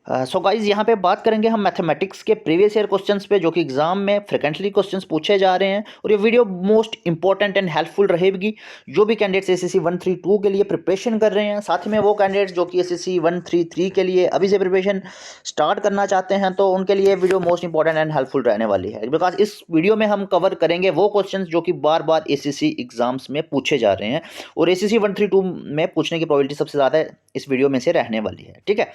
So guys यहाँ पे बात करेंगे हम मैथमेटिक्स के प्रीवियस ईयर क्वेश्चंस पे जो कि एग्जाम में फ्रिक्वेंटली क्वेश्चंस पूछे जा रहे हैं, और ये video most important and helpful रहेगी जो भी कैंडिडेट्स एसएससी 132 के लिए प्रिपरेशन कर रहे हैं। साथ में वो कैंडिडेट्स जो कि एसएससी 133 के लिए अभी से प्रिपरेशन स्टार्ट करना चाहते हैं, तो उनके लिए video most important and helpful रहने वाली है, बिकॉज इस वीडियो में हम कवर करेंगे वो क्वेश्चन जो कि बार बार एसएससी एग्जाम्स में पूछे जा रहे हैं, और एसएससी 132 में पूछने की प्रोबेबिलिटी सबसे ज़्यादा इस वीडियो में से रहने वाली है। ठीक है,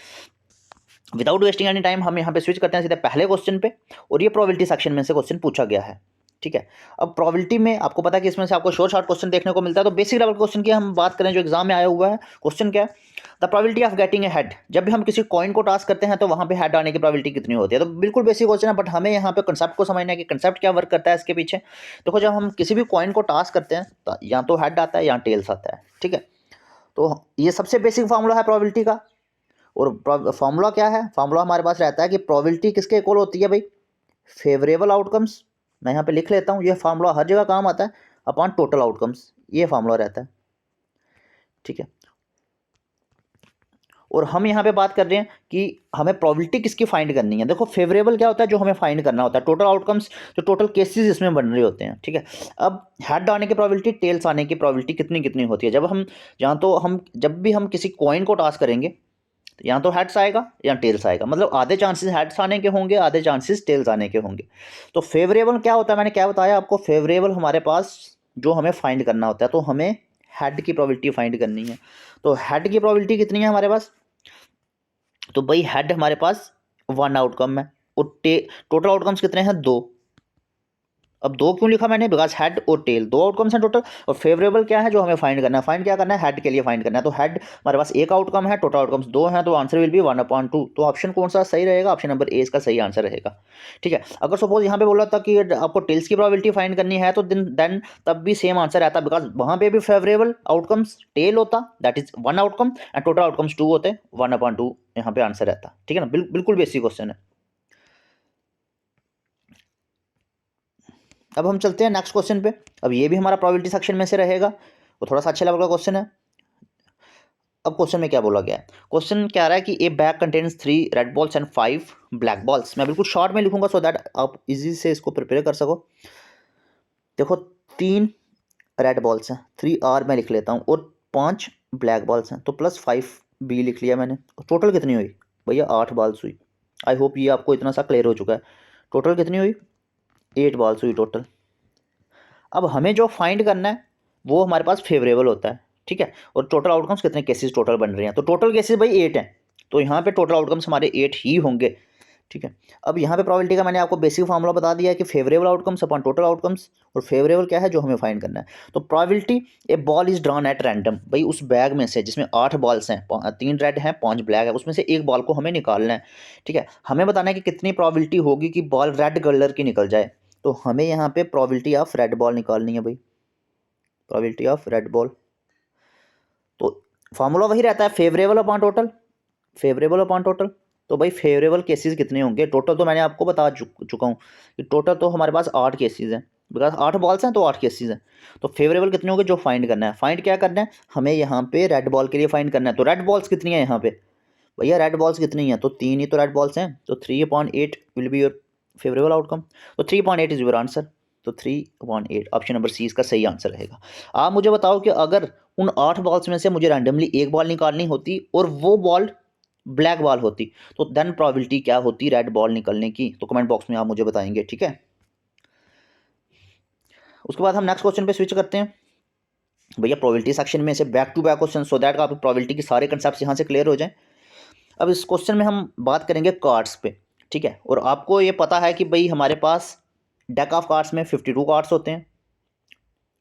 विदाउट वेस्टिंग एनी टाइम हम यहाँ पे स्विच करते हैं सीधे पहले क्वेश्चन पे, और ये प्रोबेबिलिटी सेक्शन में से क्वेश्चन पूछा गया है। ठीक है, अब प्रोबेबिलिटी में आपको पता है कि इसमें से आपको शॉर्ट क्वेश्चन देखने को मिलता है। तो बेसिक लेवल क्वेश्चन की हम बात करें जो एग्जाम में आया हुआ है, क्वेश्चन क्या है, the probability of getting a head. जब भी हम किसी कॉइन को टास्क करते हैं तो वहाँ पे हेड आने की प्रोबेबिलिटी कितनी होती है। तो बिल्कुल बेसिक क्वेश्चन है, बट हमें यहाँ पे कंसेप्ट को समझना है कि कंसेप्ट क्या वर्क करता है इसके पीछे। देखो, जब हम किसी भी कॉइन को टास्क करते हैं तो या तो हेड आता है या टेल्स आता है। ठीक है, तो ये सबसे बेसिक फॉर्मूला है प्रोबेबिलिटी का। और फॉर्मूला क्या है, फॉर्मूला हमारे पास रहता है कि प्रोबेबिलिटी किसके इक्वल होती है भाई, फेवरेबल आउटकम्स। मैं यहाँ पे लिख लेता हूँ, ये फार्मूला हर जगह काम आता है, अपॉन टोटल आउटकम्स, ये फार्मूला रहता है। ठीक है, और हम यहाँ पे बात कर रहे हैं कि हमें प्रोबेबिलिटी किसकी फाइंड करनी है। देखो, फेवरेबल क्या होता है, जो हमें फाइंड करना होता है, टोटल आउटकम्स जो टोटल केसेस इसमें बन रहे होते हैं। ठीक है, अब हेड आने की प्रोबेबिलिटी, टेल्स आने की प्रोबेबिलिटी कितनी कितनी होती है। जब भी हम किसी कॉइन को टास्क करेंगे, या तो हेड्स आएगा या टेल्स आएगा, मतलब आधे चांसेस हेड्स आने के होंगे, आधे चांसेस टेल्स आने के होंगे। तो फेवरेबल क्या होता है, मैंने क्या बताया आपको, फेवरेबल हमारे पास जो हमें फाइंड करना होता है, तो हमें हेड की प्रोबेबिलिटी फाइंड करनी है। तो हेड की प्रोबेबिलिटी कितनी है हमारे पास, तो भाई हेड हमारे पास 1 आउटकम है, और टोटल आउटकम्स कितने हैं, 2। अब 2 क्यों लिखा मैंने, बिकॉज हेड और टेल 2 आउटकम्स हैं टोटल, और फेवरेबल क्या है जो हमें फाइंड करना है, फाइंड क्या करना है, हेड के लिए फाइंड करना है। तो हेड हमारे पास 1 आउटकम है, टोटल आउटकम्स 2 हैं, तो आंसर विल बी 1/2। तो ऑप्शन कौन सा सही रहेगा, ऑप्शन नंबर ए इसका सही आंसर रहेगा। ठीक है, अगर सपोज यहाँ पे बोला था कि आपको टेल्स की प्रोबेबिलिटी फाइंड करनी है, तो देन तब भी सेम आंसर आता, बिकॉज वहाँ पे भी फेवरेबल आउटकम्स टेल होता, that is 1 outcome, and total outcomes 2 होते, 1/2 यहाँ पे आंसर रहता। ठीक है ना, बिल्कुल बेसिक क्वेश्चन है। अब हम चलते हैं नेक्स्ट क्वेश्चन पे। अब ये भी हमारा प्रोबेबिलिटी सेक्शन में से रहेगा, वो थोड़ा सा अच्छे लेवल का क्वेश्चन है। अब क्वेश्चन में क्या बोला गया है, क्वेश्चन क्या रहा है कि ए bag contains 3 red balls and 5 black balls. मैं बिल्कुल शॉर्ट में लिखूंगा सो दैट आप इजी से इसको प्रिपेयर कर सको। देखो, 3 रेड बॉल्स हैं, 3R में लिख लेता हूँ, और 5 ब्लैक बॉल्स हैं, तो +5B लिख लिया मैंने। टोटल कितनी हुई भैया, 8 बॉल्स हुई। आई होप ये आपको इतना सा क्लियर हो चुका है। टोटल कितनी हुई, 8 बॉल्स हुई टोटल। अब हमें जो फाइंड करना है वो हमारे पास फेवरेबल होता है। ठीक है, और टोटल आउटकम्स कितने केसेस टोटल बन रहे हैं, तो टोटल केसेस भाई 8 हैं, तो यहाँ पे टोटल आउटकम्स हमारे 8 ही होंगे। ठीक है, अब यहाँ पे प्रोबेबिलिटी का मैंने आपको बेसिक फार्मूला बता दिया है कि favourable outcomes upon total outcomes, और फेवरेबल क्या है जो हमें फाइंड करना है। तो probability, A ball is drawn at random, भाई उस बैग में से जिसमें 8 बॉल्स हैं, 3 रेड हैं 5 ब्लैक है, उसमें से एक बॉल को हमें निकालना है। ठीक है, हमें बताना है कि कितनी प्रोबेबिलिटी होगी कि बॉल रेड कलर की निकल जाए। तो हमें यहाँ पे प्रोबेबिलिटी ऑफ रेड बॉल निकालनी है भाई, प्रोबेबिलिटी ऑफ रेड बॉल। तो फॉर्मूला वही रहता है, favourable upon total, favourable upon total. तो भाई फेवरेबल केसेस कितने होंगे, टोटल तो मैंने आपको बता चुका हूँ कि टोटल तो हमारे पास 8 केसेस हैं, बिकॉज 8 बॉल्स हैं तो 8 केसेस हैं। तो फेवरेबल कितने होंगे जो फाइंड करना है, फाइंड क्या करना है हमें यहाँ पे रेड बॉल के लिए फाइंड करना है। तो रेड बॉल्स कितनी है यहाँ पे भैया, रेड बॉल्स कितनी है, तो 3 ही तो रेड बॉल्स हैं, तो 3/8 will be your favourable outcome. तो 3/8 इज योर आंसर, तो 3/8 ऑप्शन नंबर सी इसका सही आंसर रहेगा। आप मुझे बताओ कि अगर उन 8 बॉल्स में से मुझे रैंडमली एक बॉल निकालनी होती और वो बॉल ब्लैक बॉल होती, तो देन प्रोबेबिलिटी क्या होती रेड बॉल निकलने की, तो कमेंट बॉक्स में आप मुझे बताएंगे। ठीक है, उसके बाद हम नेक्स्ट क्वेश्चन पे स्विच करते हैं भैया, प्रोबेबिलिटी सेक्शन में से back to back question, so that आप प्रोबेबिलिटी के सारे कंसेप्ट यहाँ से क्लियर हो जाएं। अब इस क्वेश्चन में हम बात करेंगे कार्ड्स पे। ठीक है, और आपको ये पता है कि भाई हमारे पास डेक ऑफ कार्ड्स में 52 कार्ड्स होते हैं।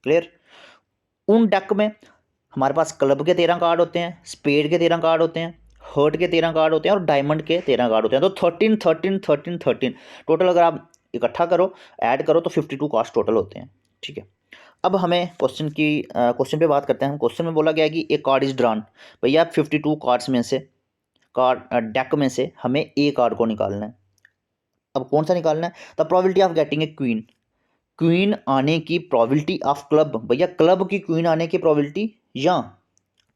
क्लियर, उन डेक में हमारे पास क्लब के 13 कार्ड होते हैं, स्पेड के 13 कार्ड होते हैं, हर्ट के 13 कार्ड होते हैं, और डायमंड के 13 कार्ड होते हैं। तो 13 13 13 13 टोटल अगर आप इकट्ठा करो, ऐड करो, तो 52 कार्ड्स टोटल होते हैं। ठीक है, अब हमें क्वेश्चन पे बात करते हैं। हम क्वेश्चन में बोला गया है कि एक कार्ड इज ड्रॉन, भैया 52 कार्ड्स में से, कार्ड डेक में से हमें ए कार्ड को निकालना है। अब कौन सा निकालना है, the probability of getting a queen, queen आने की प्रोबेबिलिटी ऑफ क्लब, भैया क्लब की क्वीन आने की प्रोबेबिलिटी, या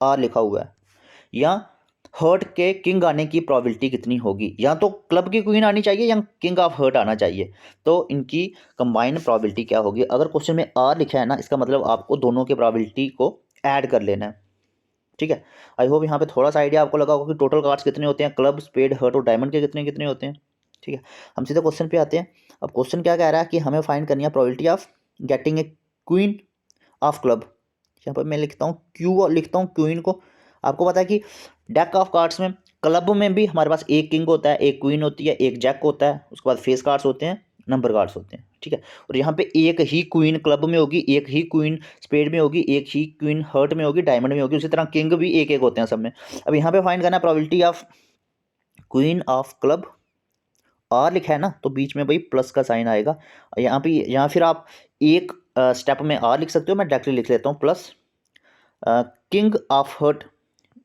आर लिखा हुआ है, या हर्ट के किंग आने की प्रोबेबिलिटी कितनी होगी। या तो क्लब की क्वीन आनी चाहिए या किंग ऑफ हर्ट आना चाहिए, तो इनकी कंबाइंड प्रोबेबिलिटी क्या होगी। अगर क्वेश्चन में आर लिखा है ना, इसका मतलब आपको दोनों के प्रोबेबिलिटी को ऐड कर लेना है, ठीक है। आई होप यहाँ पे थोड़ा सा आइडिया आपको लगा होगा कि टोटल कार्ड्स कितने होते हैं, क्लब, स्पेड, हर्ट और डायमंड के कितने कितने होते हैं, ठीक है। हम सीधे क्वेश्चन पे आते हैं। अब क्वेश्चन क्या कह रहा है कि हमें फाइंड करनी है probability of getting a queen of club. यहाँ पर मैं लिखता हूँ क्यू, लिखता हूँ क्वीन को। आपको पता है कि डेक ऑफ कार्ड्स में क्लब में भी हमारे पास एक किंग होता है, एक क्वीन होती है, एक जैक होता है, उसके बाद फेस कार्ड्स होते हैं, नंबर कार्ड्स होते हैं, ठीक है। और यहाँ पे एक ही क्वीन क्लब में होगी, एक ही क्वीन स्पेड में होगी, एक ही क्वीन हर्ट में होगी, डायमंड में होगी। उसी तरह किंग भी एक एक होते हैं सब में। अब यहाँ पे फाइंड करना है probability of queen of club. Or लिखा है ना, तो बीच में भाई प्लस का साइन आएगा यहाँ पे। यहाँ फिर आप एक स्टेप में आर लिख सकते हो, मैं डायरेक्टली लिख लेता हूँ प्लस किंग ऑफ हर्ट।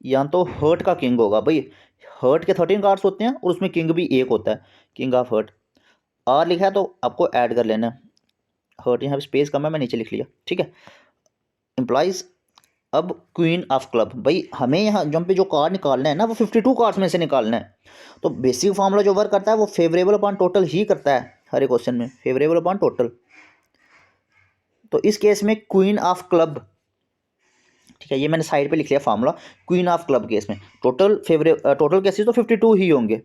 या तो हर्ट का किंग होगा भाई, हर्ट के 13 कार्ड्स होते हैं और उसमें किंग भी एक होता है, किंग ऑफ हर्ट। आर लिखा है तो आपको ऐड कर लेना है, हर्ट यहाँ पे स्पेस कम है, मैं नीचे लिख लिया, ठीक है। इम्प्लाइज अब क्वीन ऑफ क्लब, भाई हमें यहाँ जब पे जो कार्ड निकालना है ना, वो 52 कार्ड्स में से निकालना है। तो बेसिक फॉर्मूला जो वर्क करता है वो फेवरेबल अपॉन टोटल ही करता है हर एक क्वेश्चन में, फेवरेबल अपॉन टोटल। तो इस केस में क्वीन ऑफ क्लब, ठीक है, ये मैंने साइड पे लिख लिया formula. Queen of club case में टोटल केसेस तो 52 ही होंगे,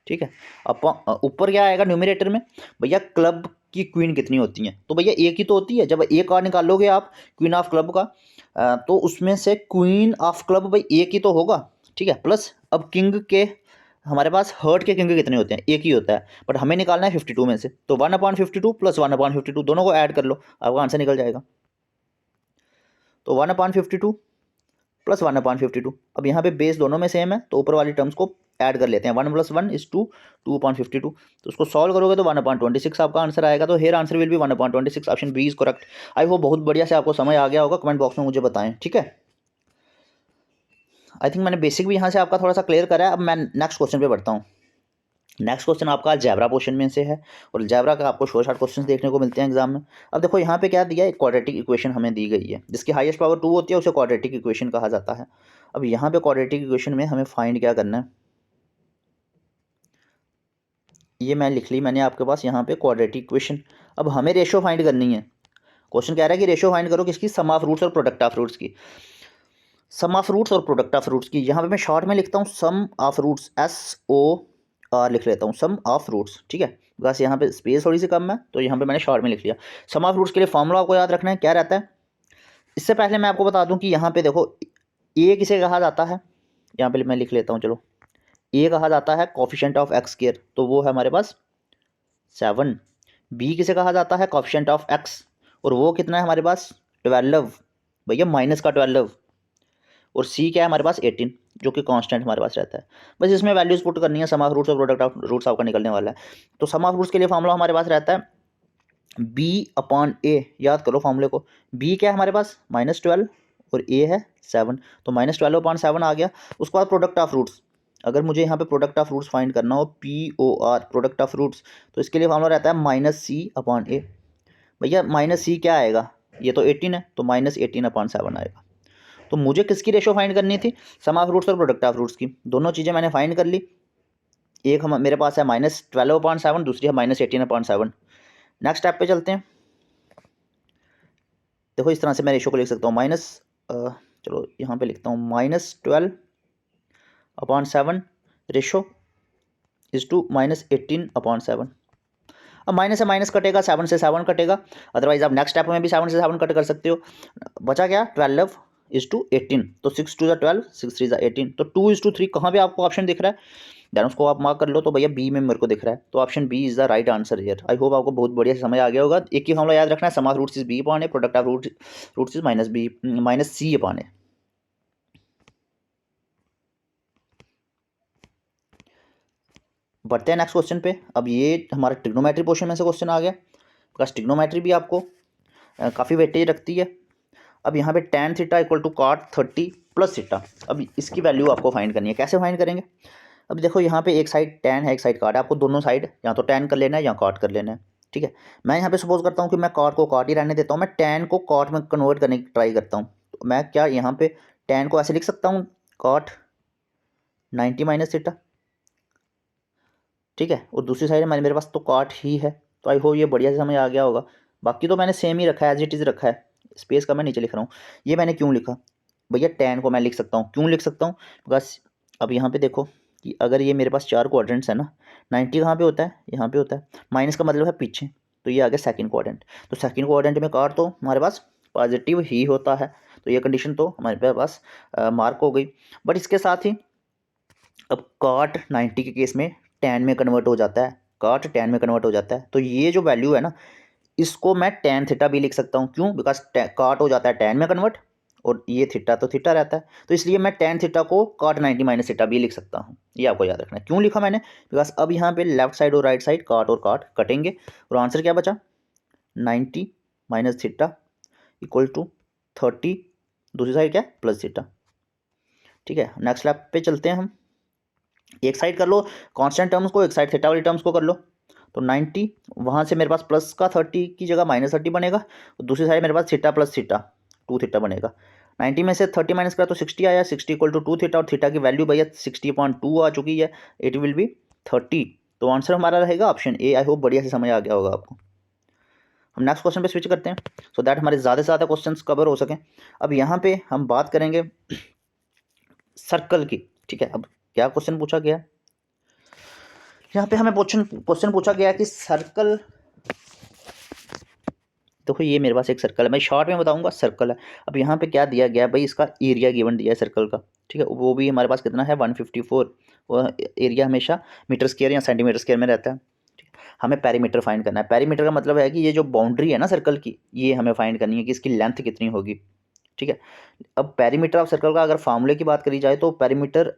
ठीक है। अब ऊपर क्या आएगा न्यूमरेटर में, भैया क्लब की क्वीन कितनी होती हैं, तो भैया एक ही तो होती है। जब एक कार्ड निकालोगे आप क्वीन ऑफ क्लब का, तो उसमें से क्वीन ऑफ क्लब भाई एक ही तो होगा, ठीक है। प्लस अब किंग के हमारे पास हर्ट के किंग कितने होते हैं, एक ही होता है, बट हमें निकालना है 52 में से, तो 1/52 प्लस 1/52 दोनों को ऐड कर लो, आपका आंसर निकल जाएगा। तो 1/52 प्लस 1/52। अब यहाँ पे बेस दोनों में सेम है, तो ऊपर वाली टर्म्स को ऐड कर लेते हैं। 1 + 1 = 2, 2/52। तो उसको सॉल्व करोगे तो 1/26 आपका आंसर आएगा। तो here answer will be 1/26, option B is correct. I hope बहुत बढ़िया से आपको समझ आ गया होगा, कमेंट बॉक्स में मुझे बताएं, ठीक है। आई थिंक मैंने बेसिक भी यहाँ से आपका थोड़ा सा क्लियर करा है। अब मैं नेक्स्ट क्वेश्चन पे बढ़ता हूँ। नेक्स्ट क्वेश्चन आपका अलजेब्रा पोर्शन में से है, और अलजेब्रा का आपको शॉर्ट क्वेश्चन देखने को मिलते हैं एग्जाम में। अब देखो यहाँ पे क्या दिया है, एक क्वाड्रेटिक इक्वेशन हमें दी गई है, जिसकी हाईएस्ट पावर 2 होती है, उसे क्वाड्रेटिक इक्वेशन कहा जाता है। अब यहाँ पे क्वाड्रेटिक इक्वेशन में हमें फाइंड क्या करना है, ये मैं लिख ली मैंने आपके पास यहाँ पे क्वाड्रेटिक इक्वेशन। अब हमें रेशो फाइंड करनी है। क्वेश्चन कह रहा है कि रेशो फाइंड करो किसकी, सम ऑफ रूट्स और प्रोडक्ट ऑफ रूट्स की। सम ऑफ रूट्स और प्रोडक्ट ऑफ रूट्स की, यहाँ पे मैं शॉर्ट में लिखता हूँ सम ऑफ रूट्स, SOR लिख लेता हूँ, सम ऑफ रूट्स, ठीक है। बस यहाँ पे स्पेस थोड़ी सी कम है, तो यहाँ पे मैंने शॉर्ट में लिख लिया। सम ऑफ रूट्स के लिए फॉर्मूला आपको याद रखना है, क्या रहता है। इससे पहले मैं आपको बता दूं कि यहाँ पे देखो ए किसे कहा जाता है, यहाँ पे मैं लिख लेता हूँ, चलो। ए कहा जाता है कोफिशिएंट ऑफ एक्स स्क्वायर, तो वो है हमारे पास 7। बी किसे कहा जाता है, कोफिशिएंट ऑफ एक्स, और वो कितना है हमारे पास 12, भैया माइनस का 12। और सी क्या है हमारे पास 18, जो कि कांस्टेंट हमारे पास रहता है। बस इसमें वैल्यूज पुट करनी है, सम ऑफ रूट्स और प्रोडक्ट ऑफ रूट्स आपका निकलने वाला है। तो सम ऑफ रूट्स के लिए फॉर्मूला हमारे पास रहता है B/A, याद करो फॉर्मूले को। B क्या है हमारे पास -12 और A है 7, तो -12/7 आ गया। उसके बाद प्रोडक्ट ऑफ रूट्स, अगर मुझे यहाँ पे प्रोडक्ट ऑफ रूट्स फाइंड करना हो, POR प्रोडक्ट ऑफ रूट्स, तो इसके लिए फॉर्मूला रहता है -C/A। भैया -C क्या आएगा, ये तो 18 है, तो -18/7 आएगा। तो मुझे किसकी रेशो फाइंड करनी थी, सम ऑफ रूट्स और प्रोडक्ट ऑफ रूट्स की। दोनों चीज़ें मैंने फाइंड कर ली। एक हम मेरे पास है -12/7, दूसरी है -18/7। नेक्स्ट स्टेप पे चलते हैं। देखो इस तरह से मैं रेशो को लिख सकता हूँ, चलो यहाँ पे लिखता हूँ -12/7 रेशो इज टू -18/7। अब माइनस से माइनस कटेगा, 7 से 7 कटेगा, अदरवाइज आप नेक्स्ट स्टेप में भी 7 से 7 कट कर सकते हो। बचा क्या, 12/18, तो 6 2 12, 6 3 18, तो 2/3 कहाँ पे आपको ऑप्शन दिख रहा है, देन उसको आप मार्क कर लो। तो भैया बी में मेरे को दिख रहा है, तो option B is the right answer here. I hope आपको बहुत बढ़िया से समझ आ गया होगा। एक ही फॉर्मूला याद रखना है, sum of roots is B/A, product of roots is -C/A। बढ़ते हैं नेक्स्ट क्वेश्चन पे। अब ये हमारा ट्रिग्नोमेट्री पोर्शन में से क्वेश्चन आ गया, बिकॉज ट्रिग्नोमेट्री भी आपको काफ़ी वेटेज रखती है। अब यहाँ पे tan theta equal to cot 30 plus theta, अब इसकी वैल्यू आपको फाइंड करनी है। कैसे फाइंड करेंगे, अब देखो यहाँ पे एक साइड tan है, एक साइड cot है, आपको दोनों साइड या तो tan कर लेना है या cot कर लेना है, ठीक है। मैं यहाँ पे सपोज करता हूँ कि मैं cot को cot ही रहने देता हूँ, मैं tan को cot में कन्वर्ट करने की ट्राई करता हूँ। तो मैं क्या यहाँ पे tan को ऐसे लिख सकता हूँ, cot 90 माइनस थीटा, ठीक है। और दूसरी साइड मेरे पास तो कॉट ही है। तो आई होप ये बढ़िया से समझ आ गया होगा। बाकी तो मैंने सेम ही रखा है, एज इट इज़ रखा है, स्पेस का मैं नीचे लिख रहा हूँ। ये मैंने क्यों लिखा भैया, tan को मैं लिख सकता हूँ, क्यों लिख सकता हूँ, बस अब यहाँ पे देखो कि अगर ये मेरे पास 4 क्वाड्रेंट्स है ना, 90 कहाँ पे होता है, यहाँ पे होता है, माइनस का मतलब है पीछे, तो ये आ गया सेकंड क्वाड्रेंट। तो सेकंड क्वाड्रेंट में कॉट तो हमारे पास पॉजिटिव ही होता है, तो ये कंडीशन तो हमारे पास मार्क हो गई। बट इसके साथ ही अब कॉट 90 के केस में tan में कन्वर्ट हो जाता है, कॉट tan में कन्वर्ट हो जाता है, तो ये जो वैल्यू है ना, इसको मैं tan थीटा भी लिख सकता हूँ। क्यों, बिकॉज कॉट हो जाता है tan में कन्वर्ट, और ये थीटा तो थीटा रहता है, तो इसलिए मैं tan थीटा को कॉट 90 माइनस थीटा भी लिख सकता हूँ। ये आपको याद रखना है। क्यों लिखा मैंने, बिकॉज अब यहाँ पे लेफ्ट साइड और राइट साइड कॉट और कॉट कटेंगे, और आंसर क्या बचा, 90 माइनस थीटा इक्वल टू 30, दूसरी साइड क्या है, प्लस थीटा, ठीक है। नेक्स्ट स्टेप पे चलते हैं हम। एक साइड कर लो कांस्टेंट टर्म्स को, एक साइड थीटा वाली टर्म्स को कर लो। तो 90 वहाँ से मेरे पास प्लस का 30 की जगह माइनस 30 बनेगा, और दूसरी साइड मेरे पास थीटा प्लस थीटा 2 थीटा बनेगा। 90 में से 30 माइनस करा तो 60 आया, 60 इक्वल टू 2 थीटा, और थीटा की वैल्यू भैया 60.2 आ चुकी है, इट विल बी 30। तो आंसर हमारा रहेगा ऑप्शन ए। आई होप बढ़िया से समझ आ गया होगा आपको। हम नेक्स्ट क्वेश्चन पे स्विच करते हैं, सो दैट हमारे ज़्यादा से ज़्यादा क्वेश्चंस कवर हो सकें। अब यहाँ पे हम बात करेंगे सर्कल की, ठीक है। अब क्या क्वेश्चन पूछा गया, यहाँ पे हमें क्वेश्चन पूछा गया है कि सर्कल, देखो ये मेरे पास एक सर्कल है, मैं शॉर्ट में बताऊंगा, सर्कल है। अब यहाँ पे क्या दिया गया है भाई, इसका एरिया गिवन दिया है सर्कल का, ठीक है, वो भी हमारे पास कितना है 154। वो एरिया हमेशा मीटर स्क्वायर या सेंटीमीटर स्क्वायर में रहता है, ठीक है। हमें पेरीमीटर फाइंड करना है। पेरीमीटर का मतलब है कि ये जो बाउंड्री है ना सर्कल की, ये हमें फाइंड करनी है कि इसकी लेंथ कितनी होगी, ठीक है। अब पेरीमीटर ऑफ सर्कल का अगर फार्मूले की बात करी जाए, तो पेरीमीटर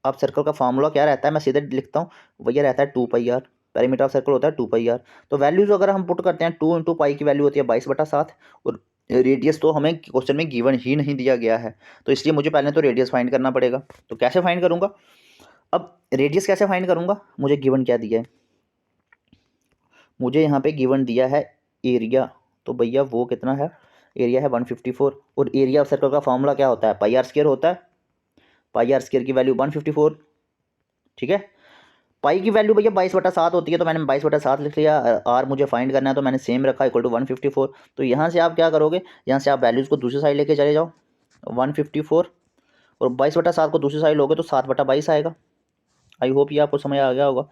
ऑफ सर्कल का फार्मूला क्या रहता है, मैं सीधे लिखता हूँ, वही रहता है 2πr। पेरीमीटर ऑफ सर्कल होता है 2πr। तो वैल्यूज अगर हम पुट करते हैं, 2 इंटू पाई की वैल्यू होती है 22/7, और रेडियस तो हमें क्वेश्चन में गिवन ही नहीं दिया गया है, तो इसलिए मुझे पहले तो रेडियस फाइंड करना पड़ेगा। तो कैसे फाइंड करूँगा, अब रेडियस कैसे फाइंड करूँगा, मुझे गिवन क्या दिया है, मुझे यहाँ पे गिवन दिया है एरिया, तो भैया वो कितना है, एरिया है 154, और एरिया ऑफ सर्कल का फार्मूला क्या होता है, πr² होता है। πr² की वैल्यू 154, ठीक है। पाई की वैल्यू भैया 22/7 होती है, तो मैंने 22/7 लिख लिया। आर मुझे फाइंड करना है, तो मैंने सेम रखा इक्वल टू 154। तो यहाँ से आप क्या करोगे, यहाँ से आप वैल्यूज़ को दूसरी साइड लेके चले जाओ, 154 और 22/7 को दूसरी साइड लोगे तो 7/22 आएगा। आई होप ये आपको समझ आ गया होगा।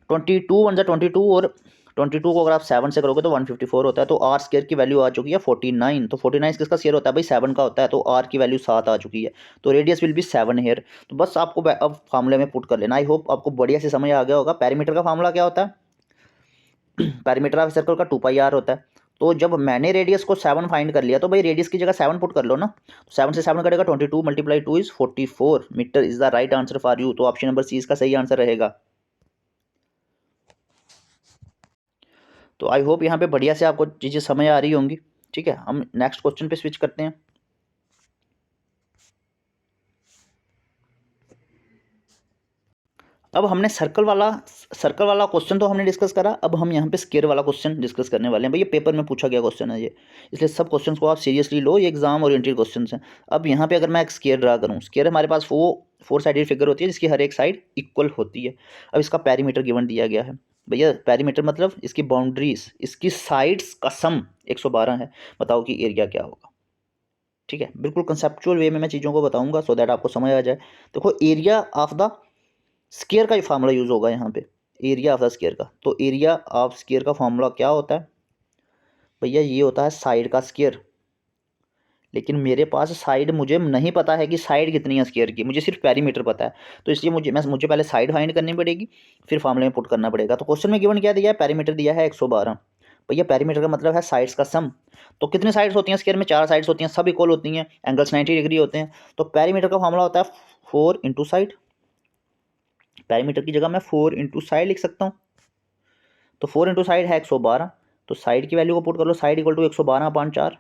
22 1 22, और 22 को अगर आप 7 से करोगे तो 154 होता है। तो आर स्क्वायर की वैल्यू आ चुकी है 49। तो 49 किसका स्क्वायर होता है भाई, 7 का होता है, तो आर की वैल्यू 7 आ चुकी है। तो रेडियस विल बी 7 हेयर। तो बस आपको अब फार्मूले में पुट कर लेना। आई होप आपको बढ़िया से समझ आ गया होगा। पैरामीटर का फार्मूला क्या होता है पैरामीटर ऑफ सर्कल का 2πr होता है। तो जब मैंने रेडियस को 7 फाइंड कर लिया, तो भाई रेडियस की जगह 7 पुट कर लो ना। तो 7 से 7 कटेगा 22 × 2 is 44 metre is the right answer for you. तो ऑप्शन नंबर सी इसका सही आंसर रहेगा। तो आई होप यहाँ पे बढ़िया से आपको चीज़ें समझ आ रही होंगी, ठीक है। हम नेक्स्ट क्वेश्चन पे स्विच करते हैं। अब हमने सर्कल वाला क्वेश्चन तो हमने डिस्कस करा। अब हम यहाँ पे स्क्वायर वाला क्वेश्चन डिस्कस करने वाले हैं। भाई ये पेपर में पूछा गया क्वेश्चन है ये, इसलिए सब क्वेश्चंस को आप सीरियसली लो, ये एग्जाम ओरिएंटेड क्वेश्चन हैं। अब यहाँ पे अगर मैं एक स्क्वायर ड्रा करूँ, स्क्वायर हमारे पास वो 4 साइडेड फिगर होती है जिसकी हर एक साइड इक्वल होती है। अब इसका पेरीमीटर गिवन दिया गया है। भैया पेरीमीटर मतलब इसकी बाउंड्रीज, इसकी साइड्स का सम 112 है। बताओ कि एरिया क्या होगा, ठीक है। बिल्कुल कंसेप्चुअल वे में मैं चीज़ों को बताऊंगा सो दैट आपको समझ आ जाए। देखो एरिया ऑफ द स्क्वायर का ही फार्मूला यूज़ होगा यहाँ पे, एरिया ऑफ द स्क्वायर का। तो एरिया ऑफ स्क्वायर का फार्मूला क्या होता है भैया, ये होता है साइड का स्क्वायर। लेकिन मेरे पास साइड मुझे नहीं पता है कि साइड कितनी है स्क्वायर की, मुझे सिर्फ पेरीमीटर पता है। तो इसलिए मुझे पहले साइड फाइंड करनी पड़ेगी, फिर फार्मूले में पुट करना पड़ेगा। तो क्वेश्चन में गिवन क्या दिया है, पेरीमीटर दिया है 112। भैया पेरीमीटर का मतलब है साइड्स का सम। तो कितनी साइड्स होती हैं स्क्वायर में, 4 साइड्स होती हैं, सब इक्वल होती हैं, एंगल्स 90 डिग्री होते हैं। तो पेरीमीटर का फार्मूला होता है 4 इंटू साइड। पेरीमीटर की जगह मैं 4 इंटू साइड लिख सकता हूँ। तो 4 इंटू साइड है 112। तो साइड की वैल्यू को पुट कर लो, साइड इक्वल टू 112/4,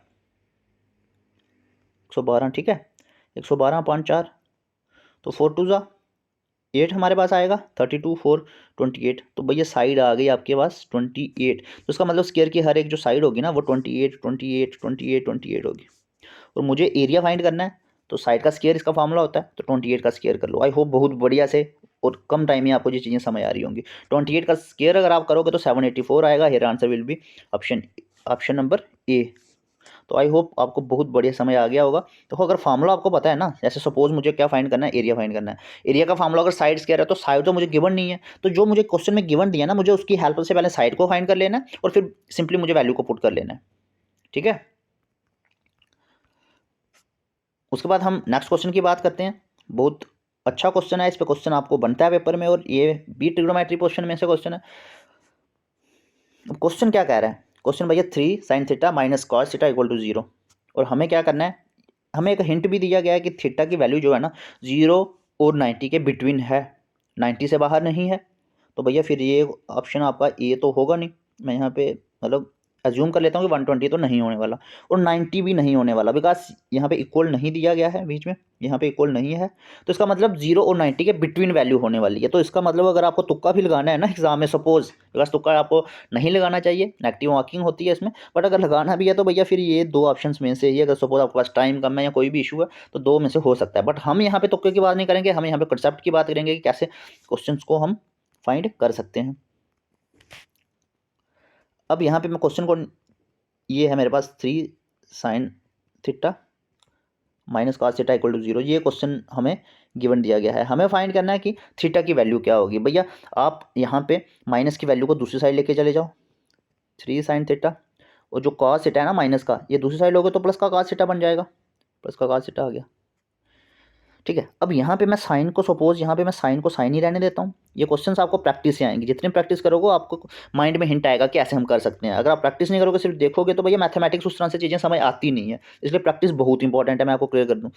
112, ठीक है, 112/4। तो 4 2 ज़ा 8 हमारे पास आएगा, 32 4 28। तो भैया साइड आ गई आपके पास 28। तो इसका मतलब स्क्वायर की हर एक जो साइड होगी ना वो 28 28 28 28 होगी। और मुझे एरिया फाइंड करना है। तो साइड का स्क्वायर इसका फॉर्मूला होता है, तो 28 का स्क्वायर कर लो। आई होप बहुत बढ़िया से और कम टाइम में आपको ये चीज़ें समझ आ रही होंगी। 28 का स्क्वायर अगर आप करोगे तो 784 आएगा। Here answer will B option number A. तो आई होप आपको बहुत बढ़िया समझ आ गया होगा। तो अगर फार्मूला आपको पता है ना, जैसे सपोज मुझे क्या फाइंड करना है, एरिया फाइंड करना है। एरिया का फार्मूला अगर साइड स्क्वायर है तो साइड तो मुझे गिवन नहीं है, तो जो मुझे क्वेश्चन में गिवन दिया ना, मुझे उसकी हेल्प से पहले साइड को फाइंड कर लेना है और फिर सिंपली मुझे वैल्यू को पुट कर लेना है। ठीक है, उसके बाद हम नेक्स्ट क्वेश्चन की बात करते हैं। बहुत अच्छा क्वेश्चन है, इस पे क्वेश्चन आपको बनता है पेपर में, और ये भी ट्रिग्नोमेट्री क्वेश्चन में से क्वेश्चन है। क्वेश्चन क्या कह रहा है? क्वेश्चन भैया 3 sin theta minus cos theta equal to 0, और हमें क्या करना है, हमें एक हिंट भी दिया गया है कि थीटा की वैल्यू जो है ना 0 और 90 के बिटवीन है, 90 से बाहर नहीं है। तो भैया फिर ये ऑप्शन आपका ए तो होगा नहीं। मैं यहाँ पे मतलब अज्यूम कर लेता हूँ कि 120 तो नहीं होने वाला और 90 भी नहीं होने वाला, बिकॉज यहाँ पे इक्वल नहीं दिया गया है बीच में, यहाँ पे इक्वल नहीं है। तो इसका मतलब 0 और 90 के बिटवीन वैल्यू होने वाली है। तो इसका मतलब अगर आपको तुक्का भी लगाना है ना एग्जाम में, सपोज, बिकॉज तुक्का आपको नहीं लगाना चाहिए, नेगेटिव मार्किंग होती है इसमें, बट अगर लगाना भी है तो भैया फिर ये दो ऑप्शन में से ही, अगर सपोज आपके पास टाइम कम है या कोई भी इशू है तो दो में से हो सकता है। बट हम यहाँ पे तुक्के की बात नहीं करेंगे, हम यहाँ पे कंसेप्ट की बात करेंगे कि कैसे क्वेश्चन को हम फाइंड कर सकते हैं। अब यहाँ पे मैं क्वेश्चन को, ये है मेरे पास 3 sin theta minus cos theta equal to 0, ये क्वेश्चन हमें गिवन दिया गया है। हमें फाइंड करना है कि थीटा की वैल्यू क्या होगी। भैया आप यहाँ पे माइनस की वैल्यू को दूसरी साइड लेके चले जाओ, 3 sin थीटा, और जो कॉस थीटा है ना माइनस का, ये दूसरी साइड लोगे तो प्लस का कॉस थीटा बन जाएगा, प्लस का कॉस थीटा आ गया। ठीक है, अब यहाँ पे मैं साइन को, सपोज यहाँ पे मैं साइन को साइन ही रहने देता हूँ। ये क्वेश्चंस आपको प्रैक्टिस से आएंगे, जितनी प्रैक्टिस करोगे आपको माइंड में हिंट आएगा कि ऐसे हम कर सकते हैं। अगर आप प्रैक्टिस नहीं करोगे, सिर्फ देखोगे, तो भैया मैथमेटिक्स उस तरह से चीज़ें समझ आती नहीं है, इसलिए प्रैक्टिस बहुत इंपॉर्टेंट है। मैं आपको क्लियर कर दूँ,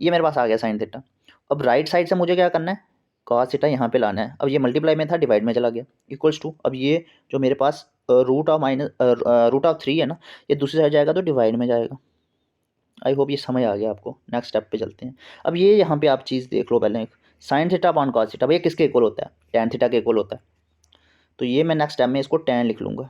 ये मेरे पास आ गया साइन थीटा। अब राइट साइड से मुझे क्या करना है, कॉस थीटा यहाँ पे लाना है। अब ये मल्टीप्लाई में था, डिवाइड में चला गया, इक्वल्स टू, अब ये जो मेरे पास रूट ऑफ 3 है ना, ये दूसरी साइड जाएगा तो डिवाइड में जाएगा। आई होप ये समझ आ गया आपको। नेक्स्ट स्टेप पे चलते हैं। अब ये यहाँ पे आप चीज़ देख लो पहले, sine theta upon cos theta, भैया किसके इक्वल होता है? टैन थीटा के इक्वल होता है। तो ये मैं नेक्स्ट स्टेप में इसको टैन लिख लूँगा,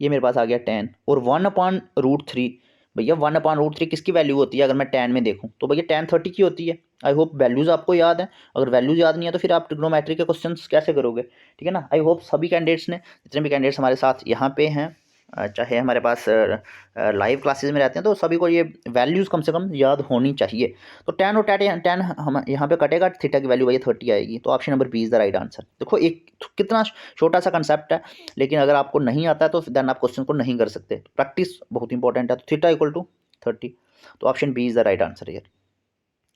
ये मेरे पास आ गया टैन। और 1/√3, भैया 1/√3 किसकी वैल्यू होती है? अगर मैं टैन में देखूँ तो भैया टैन 30 की होती है। आई होप वैल्यूज़ आपको याद है। अगर वैल्यूज़ याद नहीं है तो फिर आप ट्रिग्नोमेट्री के क्वेश्चंस कैसे करोगे? ठीक है ना। आई होप सभी कैंडिडेट्स ने, जितने भी कैंडिडेट्स हमारे साथ यहाँ पे हैं, चाहे हमारे पास लाइव क्लासेस में रहते हैं, तो सभी को ये वैल्यूज़ कम से कम याद होनी चाहिए। तो टैन और टैन हम यहाँ पे कटेगा, थीटा की वैल्यू भैया 30 आएगी। तो option number B is the right answer. देखो एक कितना छोटा सा कंसेप्ट है, लेकिन अगर आपको नहीं आता है तो देन आप क्वेश्चन को नहीं कर सकते। प्रैक्टिस बहुत इंपॉर्टेंट है। तो थीटा इक्वल टू 30, तो option B is the right answer है।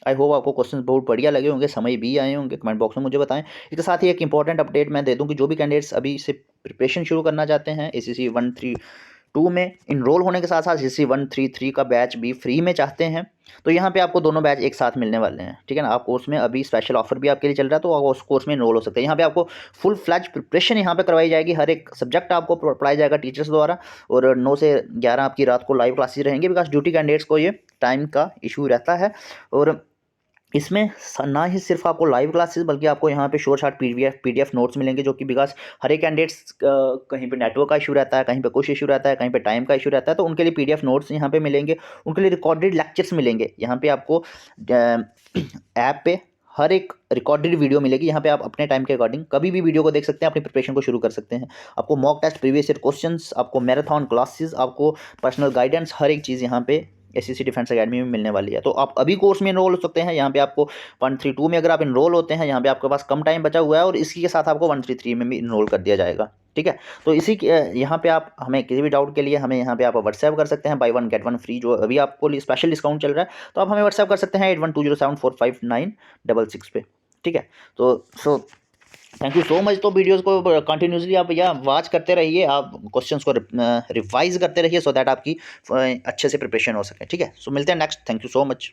आई होप आपको क्वेश्चन बहुत बढ़िया लगे होंगे, समझ भी आए होंगे। कमेंट बॉक्स में मुझे बताएं। इसके साथ ही एक इंपॉर्टेंट अपडेट मैं दे दूं कि जो भी कैंडिडेट्स अभी से प्रिपरेशन शुरू करना चाहते हैं ACC 132 में इनरोल होने के साथ साथ ACC 133 का बैच भी फ्री में चाहते हैं, तो यहाँ पे आपको दोनों बैच एक साथ मिलने वाले हैं। ठीक है ना। आप कोर्स में अभी स्पेशल ऑफर भी आपके लिए चल रहा है, तो आप उस कोर्स में इनरोल हो सकते हैं। यहाँ पे आपको फुल फ्लैज प्रिपरेशन यहाँ पे करवाई जाएगी, हर एक सब्जेक्ट आपको पढ़ाया जाएगा टीचर्स द्वारा, और 9 से 11 आपकी रात को लाइव क्लासेस रहेंगे, बिकॉज ड्यूटी कैंडिडेट्स को ये टाइम का इशू रहता है। और इसमें ना ही सिर्फ आपको लाइव क्लासेस, बल्कि आपको यहाँ पे शॉर्ट PDF नोट्स मिलेंगे, जो कि बिकॉज हर एक कैंडिडेट्स कहीं पे नेटवर्क का इशू रहता है, कहीं पे कुछ इशू रहता है, कहीं पे टाइम का इशू रहता है, तो उनके लिए PDF नोट्स यहाँ पे मिलेंगे, उनके लिए रिकॉर्डेड लेक्चर्स मिलेंगे। यहाँ पे आपको ऐप पे हर एक रिकॉर्डेड वीडियो मिलेगी। यहाँ पे आप अपने टाइम के अकॉर्डिंग कभी भी वीडियो को देख सकते हैं, अपनी प्रिपरेशन को शुरू कर सकते हैं। आपको mock test, previous year questions, आपको मैराथन क्लासेस, आपको पर्सनल गाइडेंस, हर एक चीज़ यहाँ पे ACC डिफेंस अकेडमी में मिलने वाली है। तो आप अभी कोर्स में इनरोल हो सकते हैं। यहाँ पे आपको 132 में अगर आप इनरोल होते हैं, यहाँ पे आपके पास कम टाइम बचा हुआ है, और इसी के साथ आपको 133 में भी इनरोल कर दिया जाएगा। ठीक है। तो इसी यहाँ पे आप हमें किसी भी डाउट के लिए हमें यहाँ पे आप व्हाट्सएप कर सकते हैं, बाय 1 गेट 1 फ्री, जो अभी आपको स्पेशल डिस्काउंट चल रहा है। तो आप हमें व्हाट्सएप कर सकते हैं 8120745966 पे। ठीक है। तो थैंक यू सो मच। तो वीडियोस को कंटिन्यूसली आप भैया वॉच करते रहिए, आप क्वेश्चंस को रिवाइज करते रहिए, सो दैट आपकी अच्छे से प्रिपरेशन हो सके। ठीक है। सो मिलते हैं next. Thank you so much.